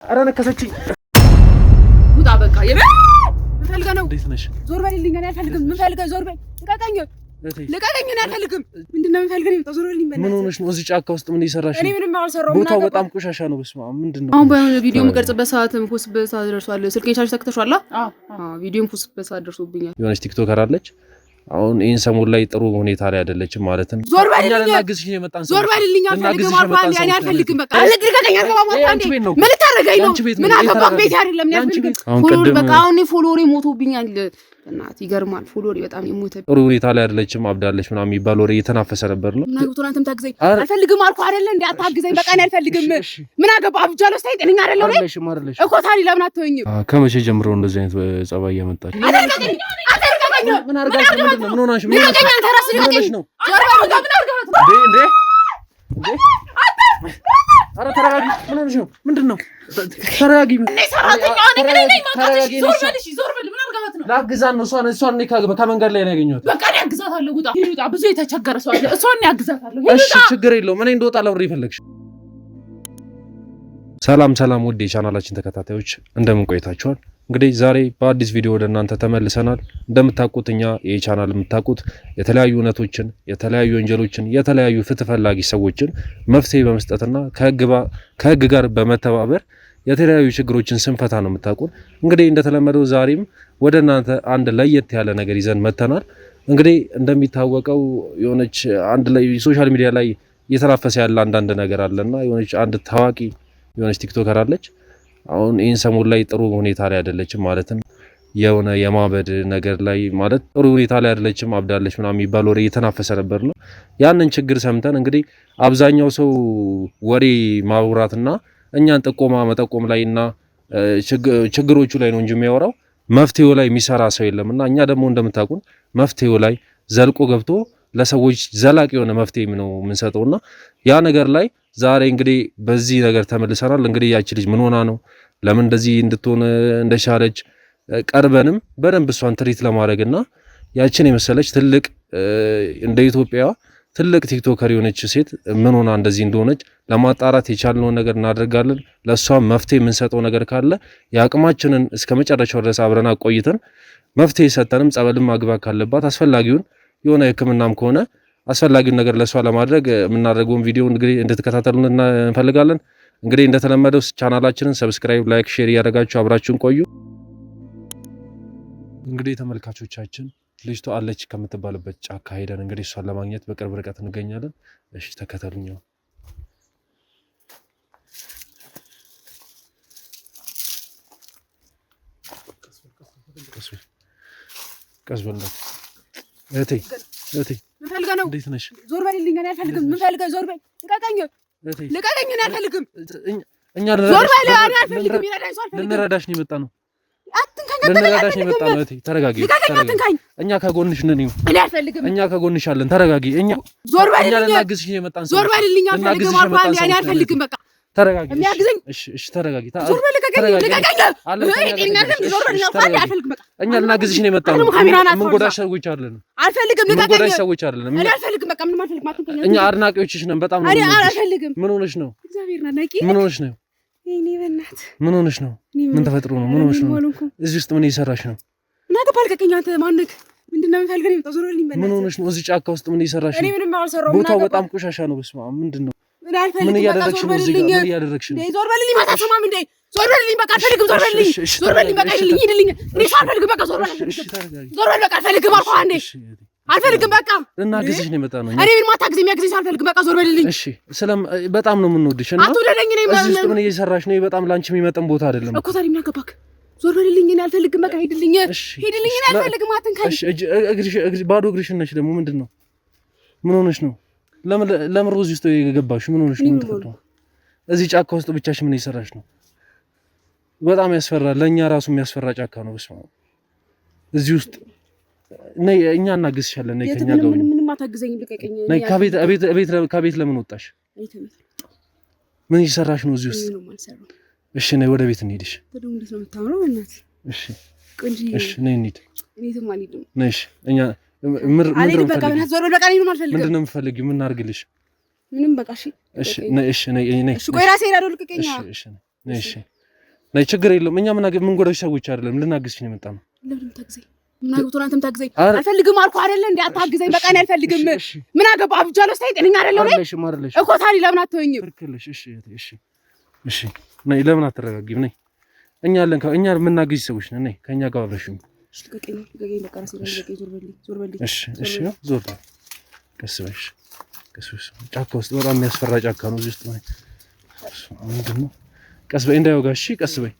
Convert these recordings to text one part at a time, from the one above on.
أنا كسرتي. مطابقة يا مفلقة زور بالي اللي أنا أفلقم مفلقة زور بالي لقاكني أنا أفلقم من دنا مفلقني تزور بالي من ونش نوزي عكا وسط من يسرش أنا من ما أسرهم بوتاو በጣም ቆሻሻ ነው በስማ ምንድነው አሁን ባይሆን ቪዲዮ መቀርጽበት ሰዓት ፖስት በሰዓት ደርሷል ስልኬን ቻርጅ ተከተሻላ ቪዲዮን ፖስት በሰዓት ደርሶብኛል የሆነች ቲክቶከር አለች አሁን ይሄን ሰሞን ላይ ጥሩ ሁኔታ ላይ አይደለችም ማለትም ዞር ባልልኝ እናግዝሽ ነው የመጣን ዞር ባልልኝ አልፈልግም አልኳን ያኔ አልፈልግም በቃ ለግርከኛ አልገባም አንዴ ምን ታረጋይ ነው ምን አገባክ ቤት አይደለም ያልፈልግም ፎሎወር በቃ አሁን ፎሎወር ሞቶብኛል እናት ይገርማል ፎሎወር በጣም ይሞተ ጥሩ ሁኔታ ላይ አይደለችም አብዳለች ምናምን የሚባል ወሬ እየተናፈሰ ነበር ነው ምን አገባው አንተም ታግዘኝ አልፈልግም አልኳ አይደለ እንዴ አታግዘኝ በቃ እኔ አልፈልግም ምን አገባው አብጃለሁ ስታይ ጤነኛ አይደለም ነው እኮ ታዲያ ለምን አትወኝም ከመቼ ጀምሮ እንደዚህ አይነት ጸባይ ያመጣች ምን አርጋሽ ምንድነው ምን ሆነሽ ምን ሆነሽ ነው እንዴ አረ ተረጋጊ ምን ሆነሽ ነው ምንድነው ተረጋጊ ዞር በል ምን አርጋት ነው ላግዛት ነው እሷን ከመንገድ ላይ ነው ያገኘሁት በቃ እኔ አግዛታለሁ ጉጣ ብዙ የተቸገረ ሰው አለ እሷን ያግዛታለሁ እሺ ችግር የለውም እኔ እንደወጣ ለብሬ ፈለግሽ ሰላም ውድ የቻናላችን ተከታታዮች እንደምን ቆይታችኋል እንግዲህ ዛሬ በአዲስ ቪዲዮ ወደ እናንተ ተመልሰናል እንደምታውቁት እኛ የቻናል የምታውቁት የተለያዩ እውነቶችን የተለያዩ ወንጀሎችን የተለያዩ ፍትህ ፈላጊ ሰዎችን መፍትሄ በመስጠትና ከህግ ጋር በመተባበር የተለያዩ ችግሮችን ስንፈታ ነው የምታውቁት እንግዲህ እንደተለመደው ዛሬም ወደ እናንተ አንድ ለየት ያለ ነገር ይዘን መተናል እንግዲህ እንደሚታወቀው የሆነች አንድ ላይ ሶሻል ሚዲያ ላይ እየተናፈሰ ያለ አንዳንድ ነገር አለና የሆነች አንድ ታዋቂ የሆነች ቲክቶከር አለች አሁን ይሄን ሰሞን ላይ ጥሩ ሁኔታ ላይ አይደለችም ማለትም የሆነ የማበድ ነገር ላይ ማለት ጥሩ ሁኔታ ላይ አይደለችም አብዳለች ምናምን የሚባል ወሬ እየተናፈሰ ነበር ነው ያንን ችግር ሰምተን እንግዲህ አብዛኛው ሰው ወሬ ማውራትና እኛን ጥቆማ መጠቆም ላይና ችግሮቹ ላይ ነው እንጂ የሚያወራው መፍትሄው ላይ የሚሰራ ሰው የለምና እኛ ደግሞ እንደምታውቁን መፍትሄው ላይ ዘልቆ ገብቶ ለሰዎች ዘላቂ የሆነ መፍትሄ ነው የምንሰጠውና ያ ነገር ላይ ዛሬ እንግዲህ በዚህ ነገር ተመልሰናል እንግዲህ ያቺ ልጅ ምን ሆና ነው ለምን እንደዚህ እንድትሆን እንደቻለች ቀርበንም በደንብ እሷን ትሪት ለማድረግና ያቺን የመሰለች ትልቅ እንደ ኢትዮጵያ ትልቅ ቲክቶከር የሆነች ሴት ምን ሆና እንደዚህ እንደሆነች ለማጣራት የቻልነው ነገር እናደርጋለን ለሷ መፍትሄ የምንሰጠው ነገር ካለ ያቅማችንን እስከመጨረሻው ድረስ አብረና ቆይተን መፍትሄ ሰጠንም ጸበልም ማግባት ካለባት አስፈላጊውን የሆነ ህክምናም ከሆነ አስፈላጊውን ነገር ለሷ ለማድረግ የምናደርገውን ቪዲዮ እንግዲህ እንድትከታተሉን እንፈልጋለን እንግዲህ እንደተለመደው ቻናላችንን ሰብስክራይብ ላይክ ሼር ያደርጋችሁ አብራችሁን ቆዩ እንግዲህ ተመልካቾቻችን ልጅቷ አለች ከምትባልበት ጫካ ሄደን እንግዲህ እሷን ለማግኘት በቅርብ ርቀት እንገኛለን እሺ ተከተሉኝ ቀስ በል እቴ ምፈልጋ ነው እንዴት ነሽ ዞር በልልኝ እኔ አልፈልግም ምፈልጋ ዞር በል ልቀቀኝ እኔ አልፈልግም እኛ ዞር በል እኔ አልፈልግም ይረዳኝ ሰው አልፈልግም ልንረዳሽ ነው የመጣ ነው አትንካኝ ልንረዳሽ ነው የመጣ ነው እቴ ተረጋጊ እኛ ከጎንሽ ነን እኔ አልፈልግም እኛ ከጎንሽ አለን ተረጋጊ እኛ ዞር በልልኝ እኛ ልናግዝሽ ነው የመጣን ዞር በልልኝ አልፈልግም አልኳን እኔ አልፈልግም በቃ ተረጋጊ እሺ ተረጋጊ ዞር በል እኛ ልናግዝሽ ነው የመጣ ነው ምን ጎዳሽ ሰዎች አይደለም አልፈልግም ምን ጎዳሽ ሰዎች አይደለም እኔ አልፈልግም በቃ ምንም አልፈልግም አትንከኝ እኛ አድናቂዎችሽ ነን በጣም ነው አልፈልግም ምን ሆነሽ ነው እግዚአብሔር ናቂ ምን ሆነሽ ነው እኔ በእናትህ ምን ሆነሽ ነው ምን ተፈጥሮ ነው ምን ሆነሽ ነው እዚህ ውስጥ ምን እየሰራሽ ነው እናንተ ባልከኝ አንተ ማንክ ምንድነው የምፈልገው ነው ዞርልኝ በእናትህ ምን ሆነሽ ነው እዚህ ጫካ ውስጥ ምን እየሰራሽ ነው እኔ ምንም አልሰራሁም ቦታው በጣም ቆሻሻ ነው በስማ ምንድነው ምን እያደረግሽ ነው እዚህ ጋር ምን እያደረግሽ ነው ዞር በልልኝ ማታሰማም እንዴ ዞር በልልኝ በቃ አልፈልግም ዞር በልልኝ በቃ ሂድልኝ እኔ አልፈልግም በቃ ዞር በል በቃ አልፈልግም አልኩህ አንዴ አልፈልግም በቃ ልናግዝሽ ነው የመጣ ነው እኔ ምን ማታግዘኝ የሚያግዘኝ አልፈልግም በቃ ዞር በልልኝ እሺ በጣም ነው የምንወድሽ እና አትወደደኝ እኔ እዚህ ውስጥ ምን እየሰራሽ ነው በጣም ላንቺ የሚመጣን ቦታ አይደለም እኮ ታዲያ ምን አገባክ ዞር በልልኝ እኔ አልፈልግም በቃ ሂድልኝ እኔ አልፈልግም አትንካኝ እሺ ባዶ እግርሽን ነሽ ደግሞ ምንድነው ምን ሆነሽ ነው ለምን ሮዝ ውስጥ የገባሽ ምን ሆነሽ ነው ተፈጥሮ እዚህ ጫካ ውስጥ ብቻሽ ምን እየሰራሽ ነው በጣም ያስፈራል ለኛ ራሱ የሚያስፈራ ጫካ ነው በስማ እዚህ ውስጥ ነይ እኛ እናግዝሻለን ነይ ከኛ ጋር ምንም አታግዘኝ ልቀቀኝ ነይ ከቤት ለምን ወጣሽ ምን እየሰራሽ ነው እዚህ ውስጥ እሺ ነይ ወደ ቤት እንሂድሽ ተደም እንዴት ነው የምታምረው እናት እሺ ቆንጆ እሺ ነይ እንሂድ እኔም አልሄድም ነይ እሺ እኛ ምንድነው በቃ ዞር በል በቃ እኔ ነው አልፈልግም ምንድነው የምትፈልጊው ምን እናድርግልሽ ምንም በቃ እሺ እሺ ነይ እሺ ነይ እሺ ቆይ ራሴ ሄዳለሁ ልቀቀኝ እሺ ነይ እሺ ናይ ችግር የለውም እኛ ምን ጎዳሽ ሰዎች አይደለም ልናግዝሽ ነው የመጣነው ለምን ታግዘኝ ምን አገባው አንተም ታግዘኝ አልፈልግም አልኩ አይደለ እንዴ አታግዘኝ በቃ እኔ አልፈልግም ምን አገባው አብጃለሁ ሳይጤነኛ አይደለም እኮ ታዲያ ለምን አትወኝም ትክክለሽ እሺ ነይ ለምን አትረጋጊም ነይ እኛ አለን እኛ የምናግዝሽ ሰዎች ነን ነይ ከኛ ጋር አብረሽኝ እሺ ልቀቀኝ በቃ ራሴ ልቀቀኝ ዞር በልኝ እሺ ዞር ቀስበሽ ጫካ ውስጥ በጣም የሚያስፈራ ጫካ ነው እዚህ ውስጥ ምንድን ነው ቀስ በይ እንዳይወጋ እሺ ቀስ በይ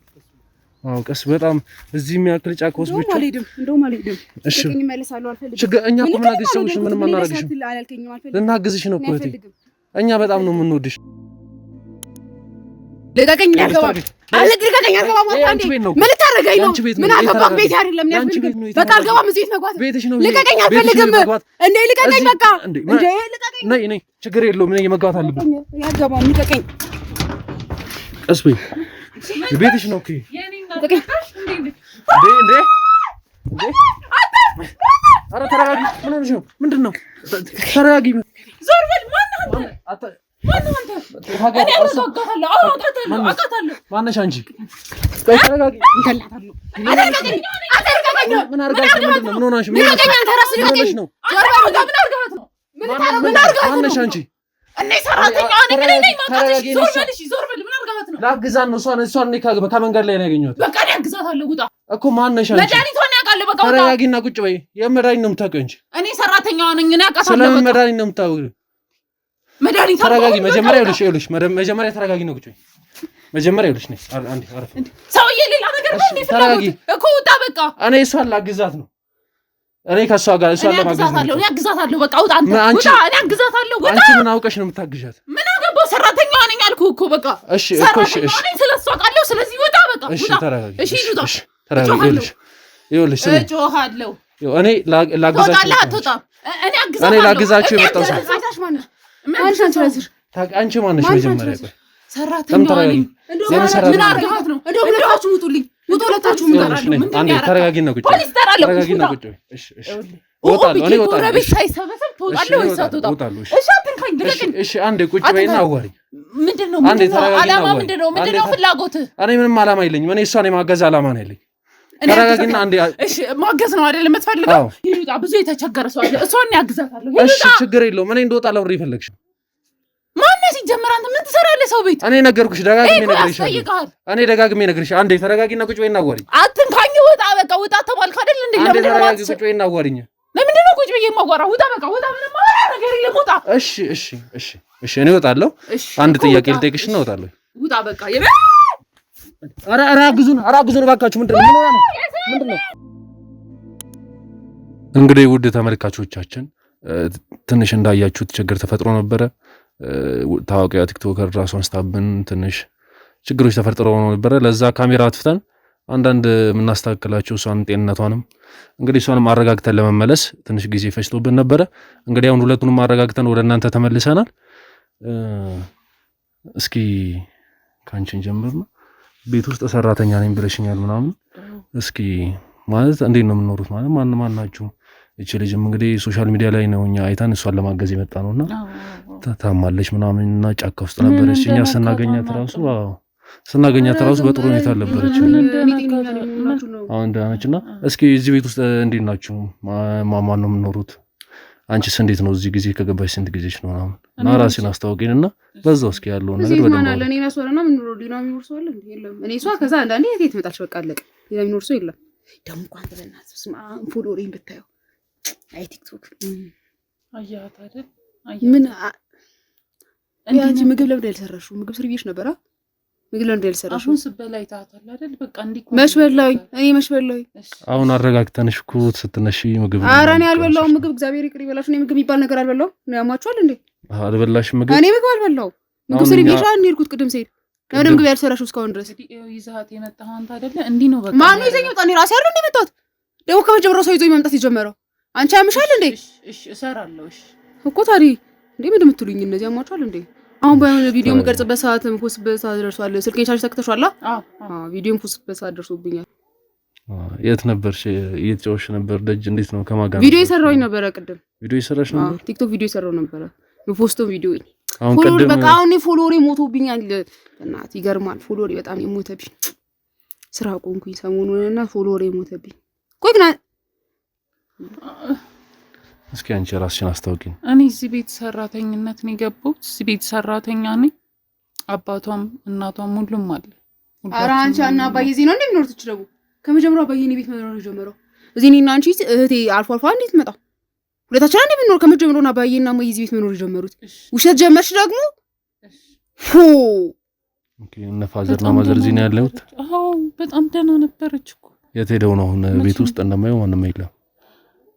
አዎ ቀስ በጣም እዚህ የሚያክል ጫካ ውስጥ ብቻ እንደውም አልሄድም እሺ እመለሳለሁ አልፈልግም ችግር እኛ እኮ ምናግዝሽ ሰዎች ምንም አናረግሽም ልናግዝሽ ነው እኮ እኛ በጣም ነው የምንወድሽ ልቀቀኝ ያልገባም ልቀቀኝ ያልገባም አንዴ ምን ልታረገኝ ነው ምን አገባህ ቤት አይደለም ያልፈልግም በቃ አልገባም እዚህ ቤት መግባት ልቀቀኝ አልፈልግም እንዴ ልቀቀኝ በቃ እንዴ ልቀቀኝ ነይ ችግር የለውም ነይ መግባት አለብን ያልገባም ልቀቀኝ ቀስ በይ ቤትሽ ነው እኮ እንዴ ኧረ ተረጋጊ ምን ሆነሽ ነው ምንድን ነው ተረጋጊ ዞር በል ማነው አንተ እኔ አውቃታለሁ ማነሽ አንቺ ቆይ ተረጋጊ ምን አርጋሽ ነው ምን ሆነሽ ነው ምን ማነሽ አንቺ እኔ ሰራተኛ ነኝ ማታሽ ዞር በል ምን አርጋት ነው ላግዛት ነው እሷን እኔ ከመንገድ ላይ ነው ያገኘሁት በቃ እኔ አግዛታለሁ ውጣ እኮ ማነሽ አንቺ መድኃኒቷን ያውቃለሁ በቃ ውጣ ተረጋጊና ቁጭ በይ የመድኃኒት ነው የምታውቂው እንጂ እኔ ሰራተኛዋ ነኝ እኔ አውቃታለሁ ስለምን መድኃኒት ነው የምታውቂው መድኃኒት ተረጋጊ መጀመሪያ ይኸውልሽ መጀመሪያ ተረጋጊ ነው ቁጭ በይ መጀመሪያ ይኸውልሽ ነይ አንዴ አረፍ ሰውዬ ሌላ ነገር ነው እንዴ ተረጋጊ እኮ ውጣ በቃ እኔ እሷን ላግዛት ነው እኔ ከሷ ጋር እሷን ለማግዛት ነው እኔ አግዛታለሁ በቃ ውጣ አንተ ውጣ እኔ አግዛታለሁ ውጣ አንቺ ምን አውቀሽ ነው የምታግዣት ምን አገባው ሰራተኛዋ ነኝ አልኩህ እኮ በቃ እሺ እኮ እሺ ስለሷ ቃለው ስለዚህ ውጣ በቃ እሺ ተረጋጊ እሺ ውጣ ተረጋጊ ይኸውልሽ እጮሃለሁ እኔ ላግዛችሁ እኔ አግዛታለሁ እኔ ላግዛችሁ የመጣው ሰው አንቺ ማነሽ መጀመሪያ ቆይ ሰራተኛዋ ነኝ ምን አርጋት ነው እንደው ሁለታችሁ ውጡልኝ ውጡ ሁለታችሁ ምን አርጋችሁ አንዴ ተረጋጊና ቁጭ ፖሊስ ጠራለሁ ተረጋጊና ቁጭ እሺ ወጣለሁ እኔ ወጣለሁ ጎረቤት ሳይሰበሰብ ትወጣለህ ወይስ አትወጣም እሺ አትንካኝ ልቀቀኝ እሺ አንዴ ቁጭ በይና አዋሪኝ ምንድነው ዓላማ ምንድነው ፍላጎትህ እኔ ምንም ዓላማ የለኝም እኔ እሷን የማገዝ ዓላማ ነው ያለኝ ተረጋጊና አንዴ እሺ ማገዝ ነው አይደል የምትፈልገው ይሉጣ ብዙ የተቸገረ ሰው አለ እሷን ያግዛታለሁ እሺ ችግር የለውም እኔ እንደወጣ ለውሪ ይፈልግሽ ማነው ሲጀመር አንተ ምን ትሰራለህ ሰው ቤት እኔ ነገርኩሽ ደጋግሜ ነግሬሻለሁ እኔ ደጋግሜ ነግሬሻለሁ አንዴ ተረጋጊና ቁጭ በይና አዋሪኝ አትንካኝ ውጣ በቃ ውጣ ተባልክ አይደል እንዴ ለምን ተረጋጊ ቁጭ በይና አዋሪኝ ለምንድን ነው ቁጭ ብዬ የማዋራው ውጣ በቃ ውጣ ምንም ነገር የለም ውጣ እሺ እኔ እወጣለሁ አንድ ጥያቄ ልጠይቅሽ እና እወጣለሁ ውጣ በቃ ኧረ አግዙን እባካችሁ ምንድነው እንግዲህ ውድ ተመልካቾቻችን ትንሽ እንዳያችሁት ችግር ተፈጥሮ ነበረ ታዋቂዋ ቲክቶከር ራሷን ስታብን ትንሽ ችግሮች ተፈጥረው ነበረ ለዛ ካሜራ አጥፍተን አንዳንድ የምናስተካክላቸው እሷን ጤንነቷንም እንግዲህ እሷንም አረጋግተን ለመመለስ ትንሽ ጊዜ ፈጅቶብን ነበረ እንግዲህ አሁን ሁለቱንም አረጋግተን ወደ እናንተ ተመልሰናል እስኪ ካንቺን ጀምርና ቤት ውስጥ ሰራተኛ ነኝ ብለሽኛል ምናምን እስኪ ማለት እንዴት ነው የምኖሩት ማለት ማን ናችሁ እቺ ልጅም እንግዲህ ሶሻል ሚዲያ ላይ ነው እኛ አይታን እሷን ለማገዝ የመጣ ነውና ታማለች ምናምንና ጫካ ውስጥ ነበረች እኛ ስናገኛት ራሱ በጥሩ ሁኔታ ነበረች አሁን ዳናችና እስኪ እዚህ ቤት ውስጥ እንዴት ናችሁ ማን ነው የምኖሩት አንቺስ እንዴት ነው እዚህ ጊዜ ከገባሽ ስንት ጊዜሽ ነው ምናምን እና ራስሽን አስተዋውቂንና በዛው እስኪ ያለው ነገር በደንብ ነው ለኔ ናሶና ምን ነው ዲና የሚኖር ሰው አለ እንዴ የለም እኔ እሷ ከዛ አንዳንዴ የት መጣች በቃ አለቀ ዲና የሚኖር ሰው የለም ደሞ እንኳን በእናትህ ስማ ፎሎሪን ብታየው አይ ቲክቶክ አያት አይደል ምን አንቺ ምግብ ለምን ያልሰራሽው ምግብ ስርቢሽ ነበር ምግብ ለምን ያልሰራሽው አሁን ስበላይ ታታል አይደል በቃ እንዲህ መሽበላው እኔ መሽበላው አሁን አረጋግተንሽ እኮ ስትነሺ ምግብ ኧረ እኔ አልበላሁም ምግብ እግዚአብሔር ይቅር ይበላሽ እኔ ምግብ የሚባል ነገር አልበላሁም ነው ያማችኋል እንዴ አልበላሽም ምግብ እኔ ምግብ አልበላሁም ምግብ ስርቢሽ አንዴ ልኩት ቅድም ሰይድ ለምን ምግብ ያልሰራሽው እስካሁን ድረስ ይዛት የመጣው አንተ አይደለ እንዲህ ነው በቃ ማን ይዘኛው ጣኔ ራሴ አይደል እንደ መጣሁት ደግሞ ከመጀመሪያው ሰው ይዞኝ መምጣት የጀመረው አንቺ ያምሻል እንዴ እሺ እሰራለሁ እሺ እኮ ታዲያ እንዴ ምን እንደምትሉኝ እነዚህ ያማችኋል እንዴ አሁን ባይሆን ቪዲዮ መቀርጽበት ሰዓት ፖስትበት ሰዓት ደርሷል ስልኬን ቻርጅ ተክተሻል ቪዲዮን ፖስትበት ሰዓት ደርሶብኛል የት ነበርሽ እየተጫወትሽ ነበር ደጅ እንዴት ነው ከማጋር ቪዲዮ እየሰራሁኝ ነበር ቅድም ቪዲዮ እየሰራሽ ነበር ቲክቶክ ቪዲዮ እየሰራሁ ነበር ፖስቶ ቪዲዮ አሁን ቅድም በቃ አሁን ፎሎወሬ ሞቶብኛል እናት ይገርማል ፎሎወሬ በጣም የሞተብኝ ስራ ቆንኩኝ ሰሞኑንና ፎሎወር ሞተብኝ። ቆይ ግን እስኪ አንቺ ራስሽን አስታውቂኝ። እኔ እዚህ ቤት ሰራተኝነት ነው የገባሁት። እዚህ ቤት ሰራተኛ ነኝ። አባቷም እናቷም ሁሉም አለ። ኧረ አንቺ እና አባዬ እዚህ ነው እንደሚኖሩት ይችላል። ከመጀመሪያው አባዬ እኔ ቤት መኖር ጀመረው። እዚህ እኔና አንቺ እህቴ አልፎ አልፎ እንዴት መጣ ሁለታችን አንዴ ብንኖር ከመጀመሪያው አባዬና እማዬ እዚህ ቤት መኖር ጀመሩት። ውሸት ጀመርሽ ደግሞ ኦኬ። እነ ፋዘርና ማዘር እዚህ ነው ያለሁት። አዎ በጣም ደህና ነበረች እኮ። የት ሄደው ነው አሁን? ቤት ውስጥ እንደማየው ማንም የለም።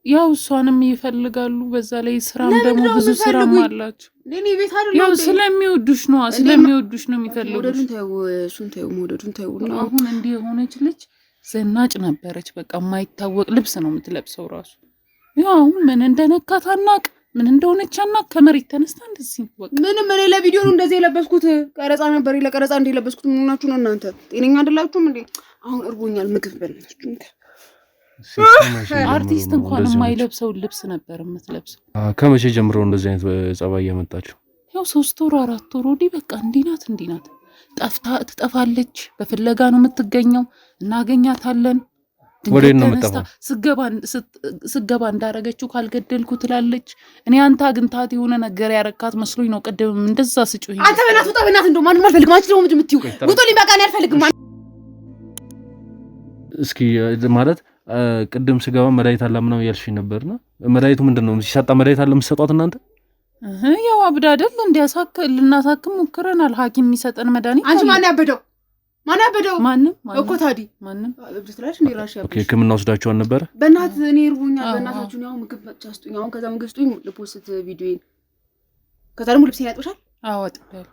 ያው እሷንም ይፈልጋሉ። በዛ ላይ ስራም ደግሞ ብዙ ስራም አላችሁ። ለኔ ቤት አይደለም። ያው ስለሚወዱሽ ነው የሚፈልጉሽ። ወደዱን ታዩ እሱን ታዩ ወደዱን ታዩ ነው። አሁን እንዲህ የሆነች ልጅ ዘናጭ ነበረች። በቃ የማይታወቅ ልብስ ነው የምትለብሰው ራሱ። ያው አሁን ምን እንደነካት አናቅ፣ ምን እንደሆነች አናቅ። ከመሬት ተነስታ እንደዚህ በቃ ምንም እኔ ለቪዲዮ ነው እንደዚህ የለበስኩት። ቀረጻ ነበር ለቀረጻ እንደ የለበስኩት። ምን ሆናችሁ ነው እናንተ? ጤነኛ አይደላችሁም እንዴ? አሁን እርቦኛል፣ ምግብ በላችሁ። አርቲስት እንኳን የማይለብሰው ልብስ ነበር የምትለብሰው። ከመቼ ጀምሮ እንደዚህ አይነት ጸባይ ያመጣችሁ? ያው 3 ወር 4 ወር ወዲህ በቃ እንዲህ ናት። ትጠፋለች። በፍለጋ ነው የምትገኘው። እናገኛታለን። ወዴት ነው የምትጠፋው? ስገባ እንዳረገችው ካልገደልኩ ትላለች። እኔ አንተ አግኝታት የሆነ ነገር ያረካት መስሎኝ ነው። ቀደም እንደዛ ስጩኝ። አንተ በእናትህ እንደው ማንም አልፈልግም። አንቺ ደግሞ ምንድን የምትይው? ውጡልኝ በቃ። እኔ አልፈልግም። እስኪ ማለት ቅድም ስገባ መድኃኒት አለ ምናምን ያልሽኝ ነበርና መድኃኒቱ ምንድን ነው? ሲሰጣ መድኃኒት አለ የምትሰጧት እናንተ? ያው አብዳ አይደል ልናሳክም ሞክረናል። ሐኪም የሚሰጠን መድኃኒት። አንቺ ማን ያበደው? ማንም እኮ ታዲያ ማንም ለብትላሽ ነው ራሽ ያበደው። ኦኬ። ህክምና ወስዳችኋል ነበር? በእናትህ እኔ እርቦኛል። በእናታችሁ ነው ምግብ መጫስጡኝ። አሁን ከዛ ምግብ ስጡኝ ልፖስት ቪዲዮዬን። ከዛ ደግሞ ልብሴን ያጥብሻል። አዎ አጥብሻል።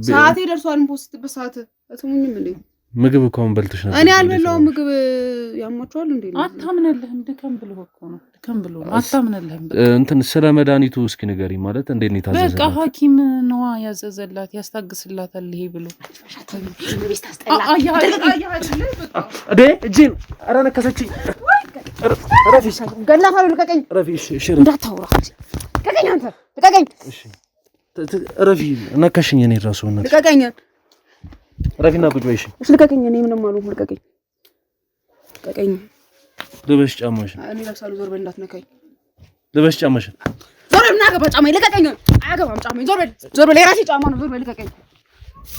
ሰዓቴ ደርሷል። ፖስትበት ሰዓት አትሙኝም እንዴ? ምግብ እኮ አሁን በልተሽ ነበር። እኔ አልበላሁም። ምግብ ያሟቸዋል እንዴ? አታምነልህም። ድከም ብሎ ነው። አታምነልህም። እንትን ስለ መድኃኒቱ እስኪ ንገሪኝ። ማለት እንዴት ነው የታዘዘላት? በቃ ሐኪም ነዋ ያዘዘላት። ያስታግስላታል ይሄ ብሎ እጄን ኧረ ነከሰችኝ። ገላታለሁ። ልቀቀኝ። እንዳታወራ። ልቀቀኝ። አንተ ልቀቀኝ። ረፊ ነከሽኝ። እኔ እራሱ ልቀቀኝ። ረፊና ቁጭ በይ። እሺ ልቀቀኝ። እኔ ምንም አልሆንኩም። ልቀቀኝ። ልበሽ ጫማሽን። እኔ ለብሳለሁ። ዞር በል እንዳትነካኝ። ልበሽ ጫማሽን። ዞር በል። ምን አገባ ጫማዬ? ልቀቀኝ። አያገባም ጫማዬ። ዞር በል። የራሴ ጫማ ነው። ዞር በል። ልቀቀኝ።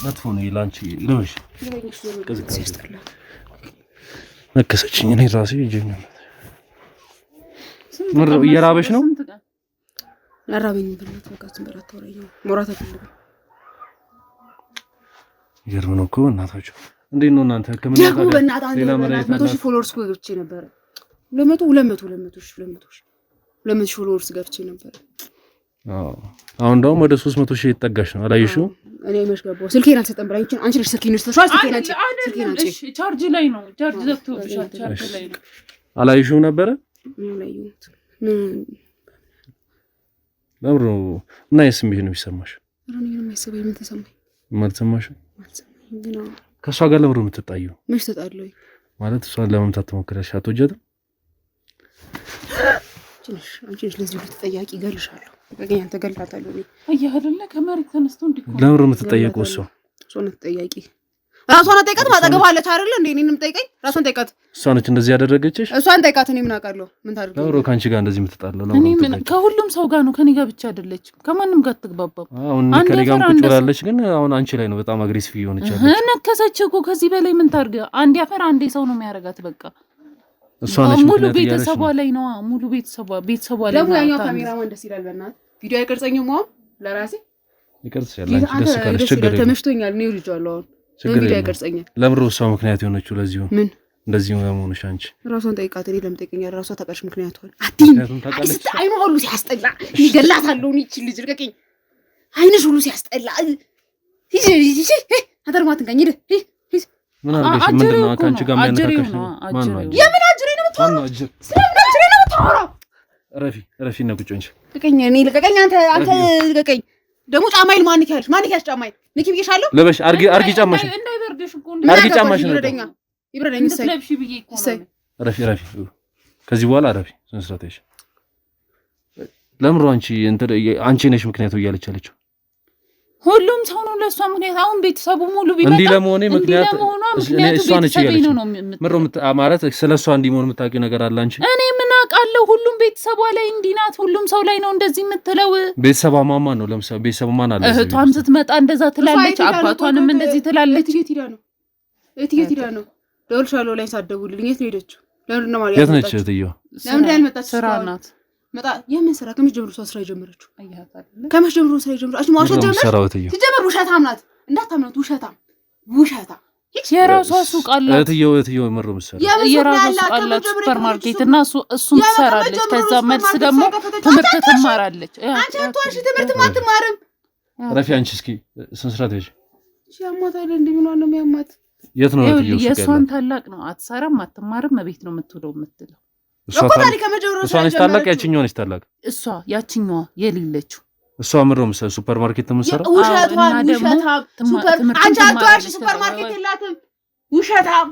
መጥፎ ነው ላንቺ። ልበሽ። ነከሰችኝ። እኔ ራሴ ይጀኝ ምን እየራበሽ ነው? አራበኝ ብለት በቃ ዝም በላት። ተወራኝ ሞራታ ፈልግ ይገርም ነው እኮ እናታችሁ። እንዴት ነው እናንተ ህክምና ታዲያ? ሌላ መድኃኒት 100,000 ፎሎወርስ ገብቼ ነበር። 200,000 ፎሎወርስ ገብቼ ነበር። አሁን ደግሞ ወደ 300,000 ይጠጋሽ ነው። አላየሽው? እኔ መች ገባሁ። ስልኬን አልሰጠም ብላኝ አንቺ ልጅ ስልኬን ወስደሻል። ስልኬን አንቺ እሺ፣ ቻርጅ ላይ ነው። ቻርጅ ዘግቶብሻል። ቻርጅ ላይ ነው። አላየሽው ነበረ? አላየሁት። ለምሮ ምን አይነት ስሜት ነው የሚሰማሽ? እኔ ምንም አይሰማኝም። ምን ተሰማኝ? ማልሰማሽም ከሷ ጋር ለምሮ የምትጣየው መች ተጣለው ማለት እሷን ለመምታት ትሞክራለሽ። አትወጃትም? አንቺ ለዚህ ሁሉ ተጠያቂ እገልሻለሁ። በገኛ ተገልጣታለሁ። አየህ አይደለ? ከመሬት ተነስቶ እንዲቆም ለምሮ የምትጠየቀው እሷ ነው ተጠያቂ። ራሷን ጠይቃት። ማጠገባለች አይደለ እንዴ? እኔንም ጠይቀኝ። ራሷን ጠይቃት። እሷ ነች እንደዚህ ያደረገችሽ? እሷን ጠይቃት። እኔ ምን አውቃለሁ? ምን ታደርግ? ለምሮ ካንቺ ጋር እንደዚህ የምትጣለው ነው? እኔ ምን ከሁሉም ሰው ጋር ነው። ከኔ ጋር ብቻ አይደለችም። ከማንም ጋር አትግባባም። አሁን ከኔ ጋር ቁጭ ብላለች፣ ግን አሁን አንቺ ላይ ነው በጣም አግሬሲቭ እየሆነች ያለች። ነከሰች እኮ። ከዚህ በላይ ምን ታርግ? አንዴ አፈር አንዴ ሰው ነው የሚያረጋት። በቃ እሷ ነች ሙሉ ቤተሰቧ ላይ ነው። ሙሉ ቤተሰቧ ላይ ደግሞ ያኛው ካሜራማን ደስ ይላል። በእናትህ ቪዲዮ አይቀርጸኝም? ማው ለራሴ ይቀርጽሻል። አንቺ ደስ ካለሽ ችግር የለም። ተመችቶኛል። ነው ልጅዋለሁ አሁን ቪዲዮ አይቀርጸኛል። ለምሮ እሷ ምክንያት የሆነችው ለዚህ ነው። ምን እንደዚህ ነው ለመሆንሽ አንቺ ራሷን ጠይቃት። እኔ ለምን ጠይቀኛል? ራሷ ታውቃለች ምክንያቱን። አትይኝ። አይኑ ሁሉ ሲያስጠላ ይገላታለሁ። እቺ ልጅ ልቀቂኝ። አይንሽ ሁሉ ሲያስጠላ ይጂ አደርማት እንጋኝ ሂድ ሂድ። ምን አርገሽ? ምንድነው ካንቺ ጋር የሚያነካከሽ? ማን ነው? የምን አጅሬ ነው የምታወራው? ስለምን አጅሬ ነው የምታወራው? ረፊ እና ቁጭ እንጂ ልቀቀኝ። እኔ ልቀቀኝ። አንተ ልቀቀኝ። ደግሞ ጫማዬን ማን ይካልሽ? ጫማዬን ንኪ ብዬሻለሁ። ለበሽ አርጊ ጫማሽን። እንዳይበርድሽ እኮ አርጊ ጫማሽን። ይብረደኝ ስለብሽ ብዬ እኮ ነው። ረፊ ከዚህ በኋላ ረፊ ስንስራተሽ ለምሮ አንቺ ነሽ ምክንያቱ እያለች አለችው። ሁሉም ሰው ነው ለሷ ምክንያት። አሁን ቤተሰቡ ሙሉ ቢመጣ እንዲህ ለመሆኔ ምክንያት እሷ ነች ያለችው ነው ማለት ስለሷ እንዲህ መሆን የምታውቂው ነገር አለ አንቺ? እኔ ምን አውቃለሁ? ሁሉም ቤተሰቧ ላይ እንዲህ ናት። ሁሉም ሰው ላይ ነው እንደዚህ የምትለው። ቤተሰቧ ማን ነው? ለምሳሌ ቤተሰቧ ማን አለ? እህቷም ስትመጣ እንደዛ ትላለች፣ አባቷንም እንደዚህ ትላለች። የት ሄዳ ነው? ደውልሻለሁ ላይ ሳትደውልልኝ የት ነው ሄደችው? ለምን ነው ማለት የት ነች እህትየው? ለምን ያልመጣች? ስራ ናት። መጣ የምን ስራ? ከመቼ ጀምሮ ስራ የጀመረችው? ከመቼ ጀምሮ ስራ የጀመረችው? ማውሸት ጀመረች። ሲጀመር ውሸታም ናት። እንዳታምናት። ውሸታም የራሷ ሱቅ አላት። እህትየው ምሩ መሰለኝ የራሷ ሱቅ አላት ሱፐር ማርኬት እና እሱም ትሰራለች። ከዛ መልስ ደግሞ ትምህርት ትማራለች። አንቺ አትዋሽ፣ ትምህርት አትማርም። ረፊ አንቺ እስኪ ስንት ስራ ትሄጂ? ያማታል እንዴ? ምን ነው የሚያማት? የት ነው እህትየው? የእሷን ታላቅ ነው። አትሰራም፣ አትማርም፣ ቤት ነው የምትውለው የምትለው እሷ ነች ታላቅ። ያችኛዋ ነች ታላቅ። እሷ ያችኛዋ የሌለችው እሷ ምሮ መሰለኝ ሱፐር ማርኬት የምትሰራው። ውሸታም አንቺ አትዋሽ። ሱፐር ማርኬት የላትም። ውሸታም